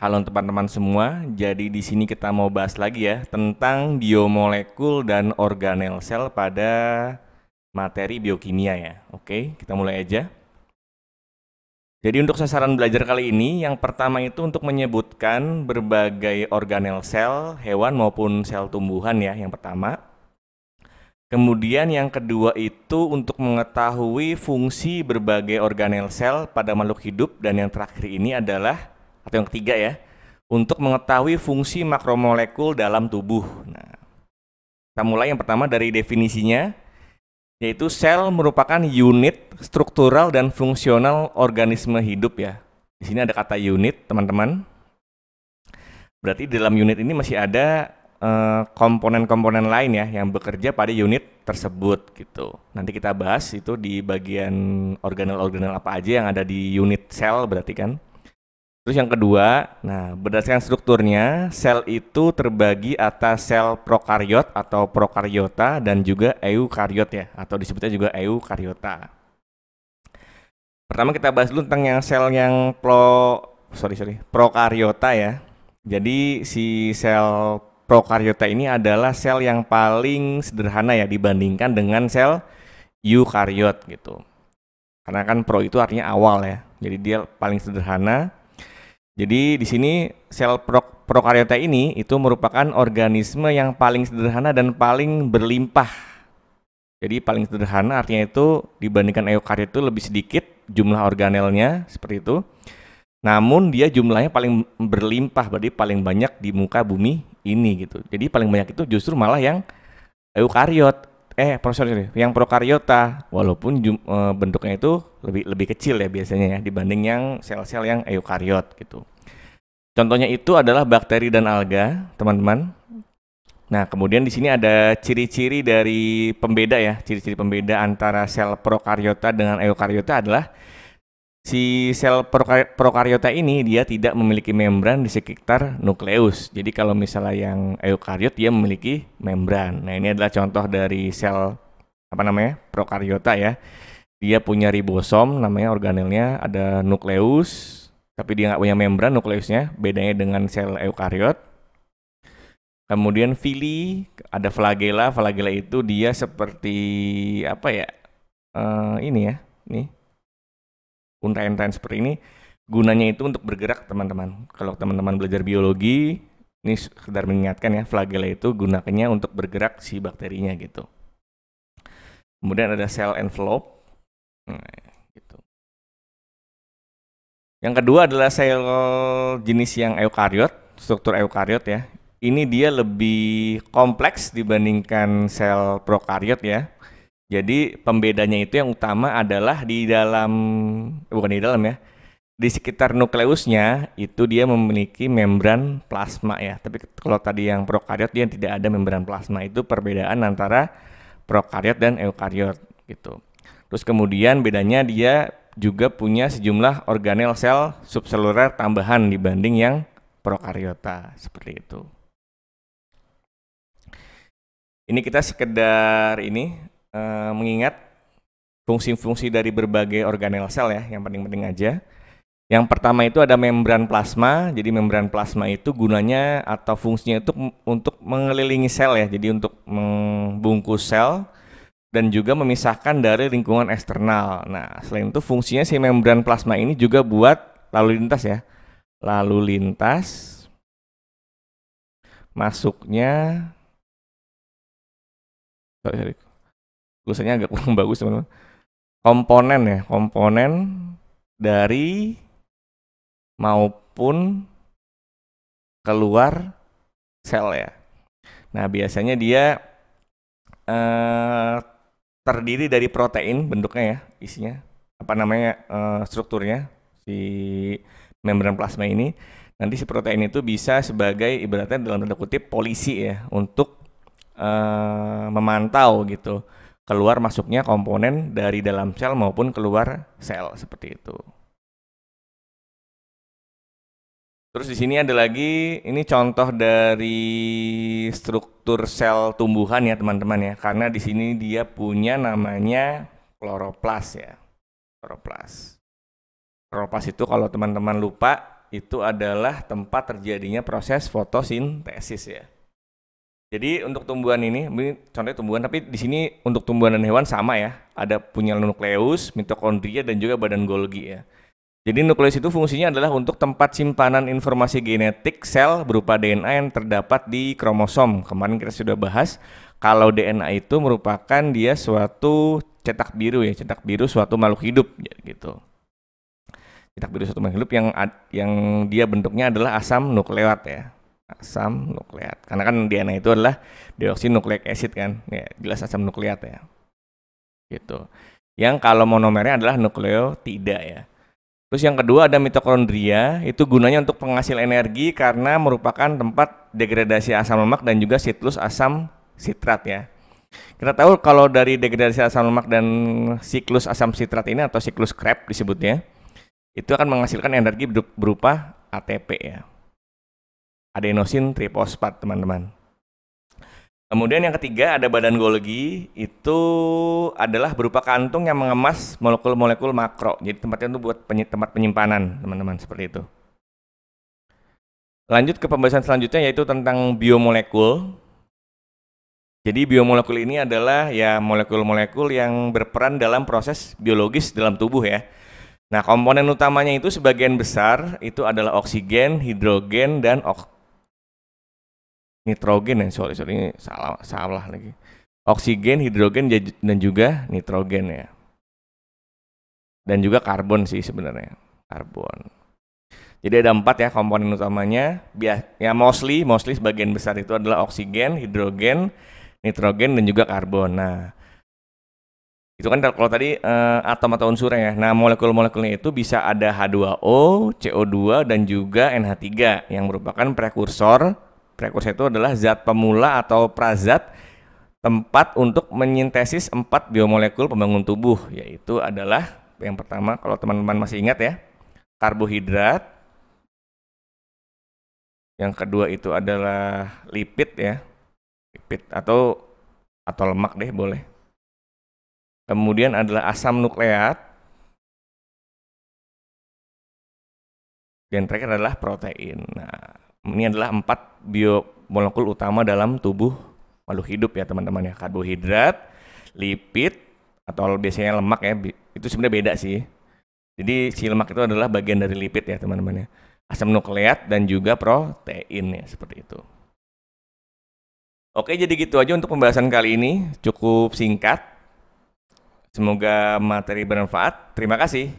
Halo teman-teman semua. Jadi di sini kita mau bahas lagi ya tentang biomolekul dan organel sel pada materi biokimia ya. Oke, kita mulai aja. Jadi untuk sasaran belajar kali ini yang pertama itu untuk menyebutkan berbagai organel sel hewan maupun sel tumbuhan ya yang pertama. Kemudian yang kedua itu untuk mengetahui fungsi berbagai organel sel pada makhluk hidup, dan yang terakhir ini adalah atau yang ketiga ya, untuk mengetahui fungsi makromolekul dalam tubuh. Nah, kita mulai yang pertama dari definisinya, yaitu sel merupakan unit struktural dan fungsional organisme hidup ya. Di sini ada kata unit, teman-teman. Berarti dalam unit ini masih ada komponen-komponen lain ya yang bekerja pada unit tersebut gitu. Nanti kita bahas itu di bagian organel-organel apa aja yang ada di unit sel berarti kan. Terus yang kedua, nah berdasarkan strukturnya sel itu terbagi atas sel prokariot atau prokariota dan juga eukariot ya, atau disebutnya juga eukariota. Pertama kita bahas dulu tentang yang sel yang prokariota ya. Jadi si sel prokariota ini adalah sel yang paling sederhana ya dibandingkan dengan sel eukariot gitu. Karena kan pro itu artinya awal ya. Jadi dia paling sederhana. Jadi di sini sel prokariota ini itu merupakan organisme yang paling sederhana dan paling berlimpah. Jadi paling sederhana artinya itu dibandingkan eukariot itu lebih sedikit jumlah organelnya seperti itu. Namun dia jumlahnya paling berlimpah, berarti paling banyak di muka bumi ini gitu. Jadi paling banyak itu justru malah yang eukariot, yang prokariota, walaupun bentuknya itu lebih kecil ya biasanya ya dibanding yang sel-sel yang eukariot gitu. Contohnya itu adalah bakteri dan alga, teman-teman. Nah, kemudian di sini ada ciri-ciri dari pembeda ya. Ciri-ciri pembeda antara sel prokariota dengan eukariota adalah si sel prokariota ini dia tidak memiliki membran di sekitar nukleus. Jadi kalau misalnya yang eukariot dia memiliki membran. Nah, ini adalah contoh dari sel prokariota ya. Dia punya ribosom, namanya organelnya, ada nukleus, tapi dia nggak punya membran nukleusnya, bedanya dengan sel eukariot. Kemudian villi, ada flagella. Flagella itu dia seperti ini ya, nih untayan-untayan seperti ini. Gunanya itu untuk bergerak, teman-teman. Kalau teman-teman belajar biologi, ini sekedar mengingatkan ya, flagella itu gunanya untuk bergerak si bakterinya gitu. Kemudian ada cell envelope. Nah, gitu. Yang kedua adalah sel jenis yang eukariot, struktur eukariot ya. Ini dia lebih kompleks dibandingkan sel prokariot ya. Jadi pembedanya itu yang utama adalah di sekitar nukleusnya itu dia memiliki membran plasma ya. Tapi kalau tadi yang prokariot dia tidak ada membran plasma. Itu perbedaan antara prokariot dan eukariot gitu. Terus kemudian bedanya dia juga punya sejumlah organel sel subseluler tambahan dibanding yang prokariota seperti itu. Ini kita sekedar mengingat fungsi-fungsi dari berbagai organel sel ya, yang penting-penting aja. Yang pertama itu ada membran plasma. Jadi membran plasma itu gunanya atau fungsinya itu untuk mengelilingi sel ya. Jadi untuk membungkus sel dan juga memisahkan dari lingkungan eksternal. Nah, selain itu fungsinya si membran plasma ini juga buat lalu lintas ya. Lalu lintas masuknya tulisannya agak kurang bagus teman-teman. Komponen dari maupun keluar sel ya. Nah, biasanya dia terdiri dari protein bentuknya ya, isinya strukturnya si membran plasma ini. Nanti si protein itu bisa sebagai ibaratnya dalam tanda kutip polisi ya untuk memantau gitu keluar masuknya komponen dari dalam sel maupun keluar sel seperti itu. Terus di sini ada lagi, ini contoh dari struktur sel tumbuhan ya teman-teman ya, karena di sini dia punya namanya kloroplas ya. Kloroplas itu kalau teman-teman lupa itu adalah tempat terjadinya proses fotosintesis ya. Jadi untuk tumbuhan ini contohnya tumbuhan, tapi di sini untuk tumbuhan dan hewan sama ya. Ada punya nukleus, mitokondria, dan juga badan Golgi ya. Jadi nukleus itu fungsinya adalah untuk tempat simpanan informasi genetik sel berupa DNA yang terdapat di kromosom. Kemarin kita sudah bahas kalau DNA itu merupakan dia suatu cetak biru ya, cetak biru suatu makhluk hidup ya, gitu. Cetak biru suatu makhluk hidup yang dia bentuknya adalah asam nukleat ya. Asam nukleat. Karena kan DNA itu adalah deoksynukleik acid kan. Ya, jelas asam nukleat ya. Gitu. Yang kalau monomernya adalah nukleotida ya. Terus yang kedua ada mitokondria, itu gunanya untuk penghasil energi karena merupakan tempat degradasi asam lemak dan juga siklus asam sitrat ya. Kita tahu kalau dari degradasi asam lemak dan siklus asam sitrat ini atau siklus Krebs disebutnya, itu akan menghasilkan energi berupa ATP ya. Adenosin trifosfat teman-teman. Kemudian yang ketiga ada badan Golgi, itu adalah berupa kantung yang mengemas molekul-molekul makro. Jadi tempatnya itu buat tempat penyimpanan teman-teman, seperti itu. Lanjut ke pembahasan selanjutnya yaitu tentang biomolekul. Jadi biomolekul ini adalah ya molekul-molekul yang berperan dalam proses biologis dalam tubuh ya. Nah komponen utamanya itu sebagian besar itu adalah oksigen, hidrogen, dan nitrogen ya, sorry ini salah lagi. Oksigen, hidrogen, dan juga nitrogen ya. Dan juga karbon sih sebenarnya, karbon. Jadi ada 4 ya komponen utamanya. Ya mostly sebagian besar itu adalah oksigen, hidrogen, nitrogen, dan juga karbon. Nah, itu kan kalau tadi atom atau unsurnya ya. Nah, molekul-molekulnya itu bisa ada H2O, CO2, dan juga NH3 yang merupakan prekursor. Prekursor itu adalah zat pemula atau prazat tempat untuk menyintesis 4 biomolekul pembangun tubuh, yaitu adalah yang pertama kalau teman-teman masih ingat ya, karbohidrat. Yang kedua itu adalah lipid ya, lipid atau lemak deh boleh. Kemudian adalah asam nukleat. Dan terakhir adalah protein. Nah, ini adalah 4 biomolekul utama dalam tubuh makhluk hidup ya teman-teman ya. Karbohidrat, lipid, atau biasanya lemak ya, itu sebenarnya beda sih. Jadi si lemak itu adalah bagian dari lipid ya teman-teman ya. Asam nukleat dan juga protein ya, seperti itu. Oke, jadi gitu aja untuk pembahasan kali ini, cukup singkat. Semoga materi bermanfaat. Terima kasih.